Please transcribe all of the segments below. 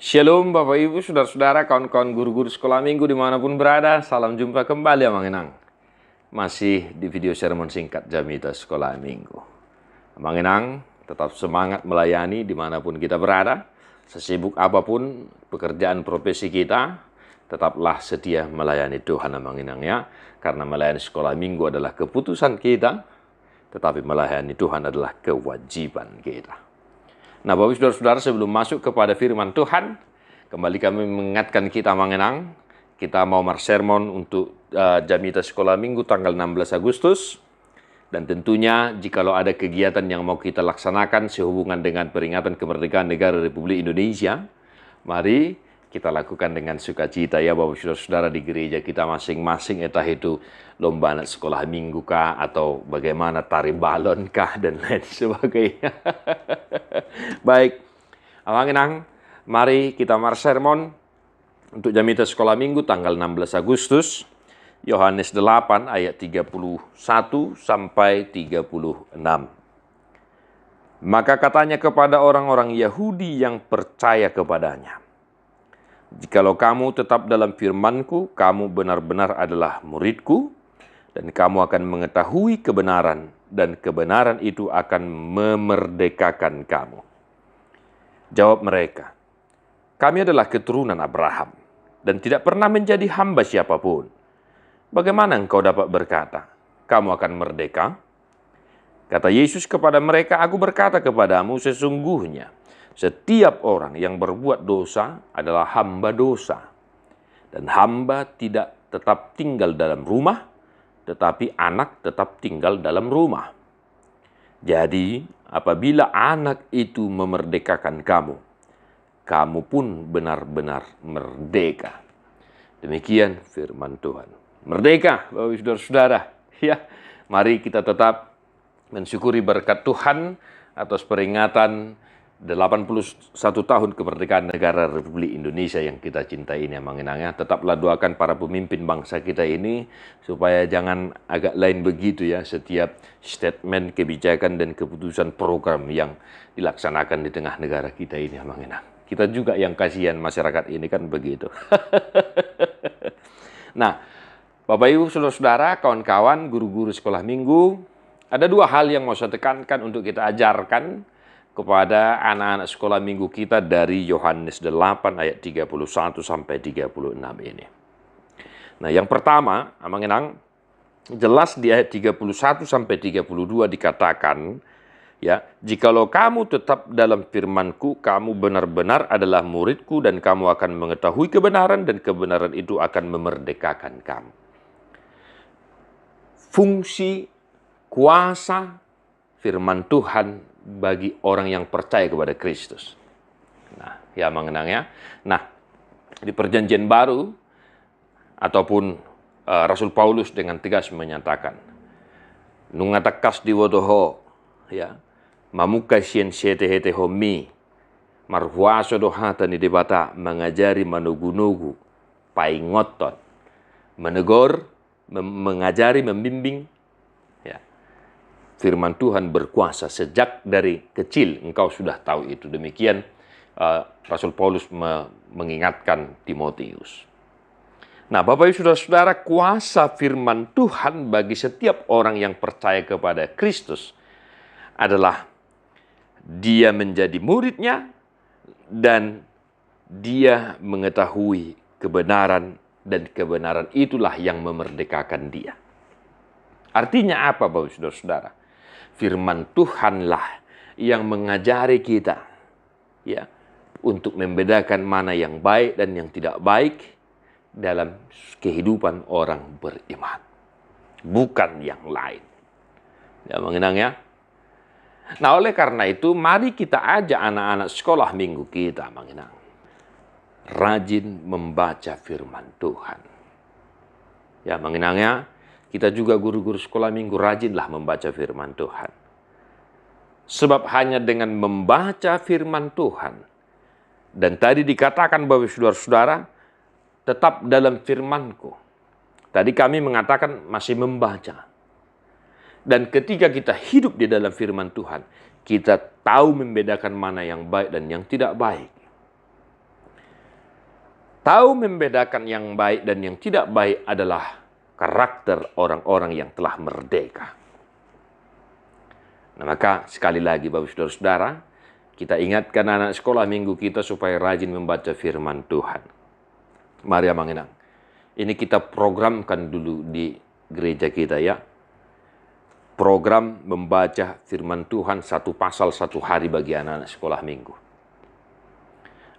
Shalom Bapak Ibu, Saudara-saudara, kawan-kawan guru-guru sekolah minggu dimanapun berada. Salam jumpa kembali Amang Enang. Masih di video sermon singkat Jamita Sekolah Minggu. Amang Enang tetap semangat melayani dimanapun kita berada. Sesibuk apapun pekerjaan profesi kita, tetaplah setia melayani Tuhan Amang Enang ya. Karena melayani sekolah minggu adalah keputusan kita, tetapi melayani Tuhan adalah kewajiban kita. Nah, Bapak Ibu Saudara-saudara, sebelum masuk kepada firman Tuhan, kembali kami mengingatkan kita mengenang, kita mau sermon untuk Jamita Sekolah Minggu tanggal 16 Agustus. Dan tentunya jikalau ada kegiatan yang mau kita laksanakan sehubungan dengan peringatan kemerdekaan negara Republik Indonesia, mari kita lakukan dengan sukacita ya Bapak Ibu Saudara di gereja kita masing-masing, entah itu lomba anak sekolah minggu kah, atau bagaimana tari balon kah, dan lain sebagainya. Baik, Amang Enang, mari kita sermon untuk Jamita Sekolah Minggu tanggal 16 Agustus, Yohanes 8 ayat 31 sampai 36. Maka katanya kepada orang-orang Yahudi yang percaya kepadanya, "Jikalau kamu tetap dalam firman-Ku, kamu benar-benar adalah murid-Ku, dan kamu akan mengetahui kebenaran, dan kebenaran itu akan memerdekakan kamu." Jawab mereka, "Kami adalah keturunan Abraham, dan tidak pernah menjadi hamba siapapun. Bagaimana engkau dapat berkata, kamu akan merdeka?" Kata Yesus kepada mereka, "Aku berkata kepadamu, sesungguhnya setiap orang yang berbuat dosa adalah hamba dosa. Dan hamba tidak tetap tinggal dalam rumah, tetapi anak tetap tinggal dalam rumah. Jadi, apabila anak itu memerdekakan kamu, kamu pun benar-benar merdeka." Demikian firman Tuhan. Merdeka, Bapak Ibu Saudara. Ya, mari kita tetap mensyukuri berkat Tuhan atas peringatan 81 tahun kemerdekaan negara Republik Indonesia yang kita cintai ini Amang Enang ya. Tetaplah doakan para pemimpin bangsa kita ini supaya jangan agak lain begitu ya, setiap statement, kebijakan dan keputusan program yang dilaksanakan di tengah negara kita ini Amang Enang. Kita juga yang kasihan masyarakat ini kan begitu. Nah, Bapak Ibu Saudara-saudara, kawan-kawan guru-guru sekolah minggu, ada dua hal yang mau saya tekankan untuk kita ajarkan kepada anak-anak sekolah minggu kita dari Yohanes 8 ayat 31 sampai 36 ini. Nah, yang pertama, Amang Enang, jelas di ayat 31 sampai 32 dikatakan, ya, "Jikalau kamu tetap dalam firman-Ku, kamu benar-benar adalah murid-Ku, dan kamu akan mengetahui kebenaran, dan kebenaran itu akan memerdekakan kamu." Fungsi kuasa firman Tuhan bagi orang yang percaya kepada Kristus. Nah, ya Amang Enang ya. Nah, di perjanjian baru ataupun Rasul Paulus dengan tegas menyatakan, "Nungatakas diwodoho ya, mamukai sien sete hete homi, marhuaso dohata ni debata mengajari manugu-nugu, paingotot, menegur, mengajari, membimbing." Firman Tuhan berkuasa sejak dari kecil, engkau sudah tahu itu. Demikian Rasul Paulus mengingatkan Timotius. Nah, Bapak Ibu Saudara-saudara, kuasa firman Tuhan bagi setiap orang yang percaya kepada Kristus adalah dia menjadi muridnya dan dia mengetahui kebenaran, dan kebenaran itulah yang memerdekakan dia. Artinya apa, Bapak Ibu Saudara? Firman Tuhanlah yang mengajari kita ya untuk membedakan mana yang baik dan yang tidak baik dalam kehidupan orang beriman, bukan yang lain. Ya, mengenang ya. Nah, oleh karena itu mari kita ajak anak-anak sekolah minggu kita mengenang rajin membaca firman Tuhan. Ya, mengenangnya. Kita juga guru-guru sekolah minggu rajinlah membaca firman Tuhan. Sebab hanya dengan membaca firman Tuhan, dan tadi dikatakan bahwa saudara-saudara, tetap dalam firman-Ku. Tadi kami mengatakan masih membaca. Dan ketika kita hidup di dalam firman Tuhan, kita tahu membedakan mana yang baik dan yang tidak baik. tahu membedakan yang baik dan yang tidak baik adalah karakter orang-orang yang telah merdeka. Nah, maka sekali lagi Bapak Saudara-saudara, kita ingatkan anak sekolah minggu kita supaya rajin membaca firman Tuhan. Mari Amanginang. Ini kita programkan dulu di gereja kita ya. Program membaca firman Tuhan satu pasal satu hari bagi anak-anak sekolah minggu.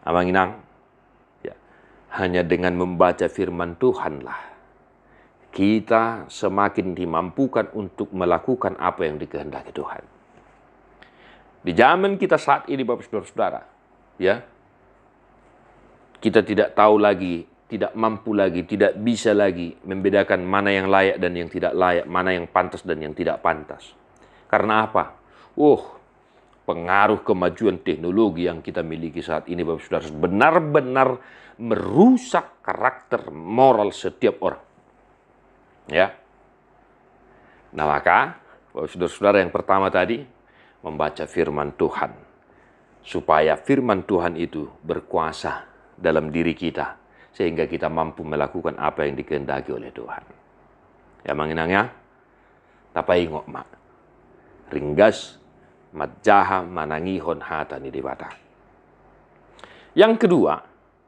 Amanginang, ya, hanya dengan membaca firman Tuhanlah kita semakin dimampukan untuk melakukan apa yang dikehendaki Tuhan. Di zaman kita saat ini Bapak Saudara-saudara, ya, kita tidak tahu lagi, tidak mampu lagi, tidak bisa lagi membedakan mana yang layak dan yang tidak layak, mana yang pantas dan yang tidak pantas. Karena apa? Pengaruh kemajuan teknologi yang kita miliki saat ini Bapak Saudara benar-benar merusak karakter moral setiap orang. Ya. Nah, maka Bapak Saudara-saudara yang pertama tadi membaca firman Tuhan supaya firman Tuhan itu berkuasa dalam diri kita sehingga kita mampu melakukan apa yang dikehendaki oleh Tuhan. Ya manginangnya, tapai ngok mak. Ringgas matjaha manangihon hatani dewata. Yang kedua,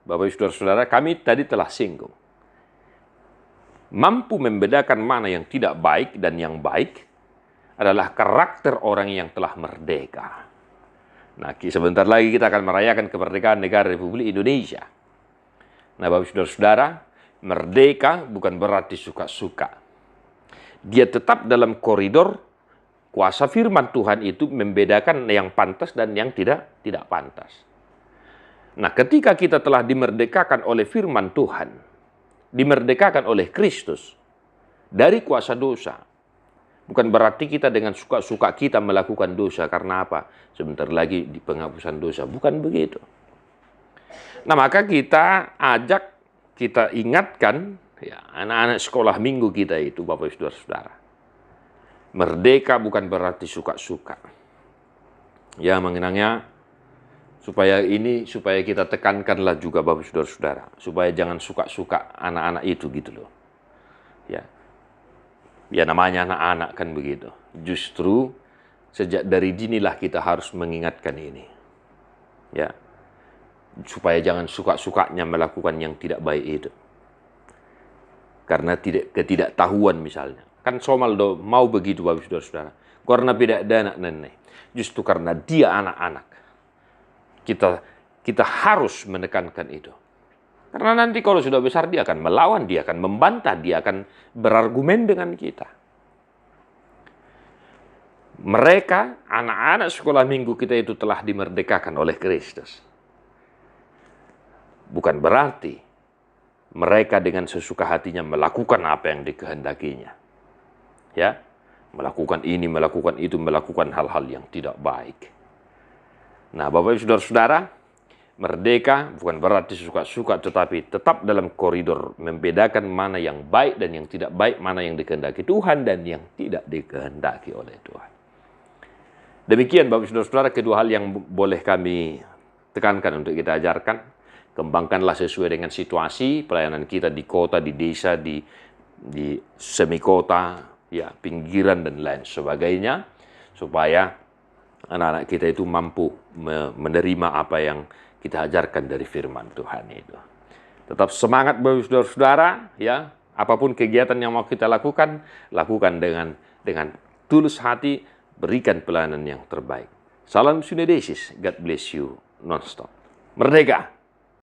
Bapak Saudara-saudara, kami tadi telah singgung. Mampu membedakan mana yang tidak baik dan yang baik adalah karakter orang yang telah merdeka. Nah, sebentar lagi kita akan merayakan kemerdekaan negara Republik Indonesia. Nah, Bapak Saudara-saudara, merdeka bukan berarti suka-suka. Dia tetap dalam koridor kuasa firman Tuhan itu membedakan yang pantas dan yang tidak pantas. Nah, ketika kita telah dimerdekakan oleh firman Tuhan, dimerdekakan oleh Kristus dari kuasa dosa, bukan berarti kita dengan suka-suka kita melakukan dosa. Karena apa? Sebentar lagi di penghapusan dosa. Bukan begitu. Nah, maka kita ajak, kita ingatkan ya, anak-anak sekolah minggu kita itu, Bapak Saudara-saudara. Merdeka bukan berarti suka-suka. Ya, mengenangnya supaya kita tekankanlah juga Bapak Saudara-saudara, supaya jangan suka-suka anak-anak itu gitu loh. Ya. Ya namanya anak-anak kan begitu. Justru sejak dari dinilah kita harus mengingatkan ini. Ya. Supaya jangan suka-sukanya melakukan yang tidak baik itu. Karena ketidaktahuan misalnya. Kan Somaldo mau begitu Bapak Saudara-saudara. Karena tidak ada anak nenek. Justru karena dia anak-anak. Kita harus menekankan itu. Karena nanti kalau sudah besar dia akan melawan, dia akan membantah, dia akan berargumen dengan kita. Mereka, anak-anak sekolah minggu kita itu telah dimerdekakan oleh Kristus. Bukan berarti mereka dengan sesuka hatinya melakukan apa yang dikehendakinya. Ya, melakukan ini, melakukan itu, melakukan hal-hal yang tidak baik. Nah, Bapak Ibu Saudara-saudara, merdeka bukan berarti suka-suka, tetapi tetap dalam koridor membedakan mana yang baik dan yang tidak baik, mana yang dikehendaki Tuhan dan yang tidak dikehendaki oleh Tuhan. Demikian Bapak Saudara-saudara, kedua hal yang boleh kami tekankan untuk kita ajarkan. Kembangkanlah sesuai dengan situasi pelayanan kita di kota, di desa, di semi kota, ya, pinggiran dan lain sebagainya, supaya anak-anak kita itu mampu menerima apa yang kita ajarkan dari firman Tuhan itu. Tetap semangat Bapak Saudara-saudara, ya. Apapun kegiatan yang mau kita lakukan, lakukan dengan tulus hati, berikan pelayanan yang terbaik. Salam Sunedesis, God bless you non-stop. Merdeka!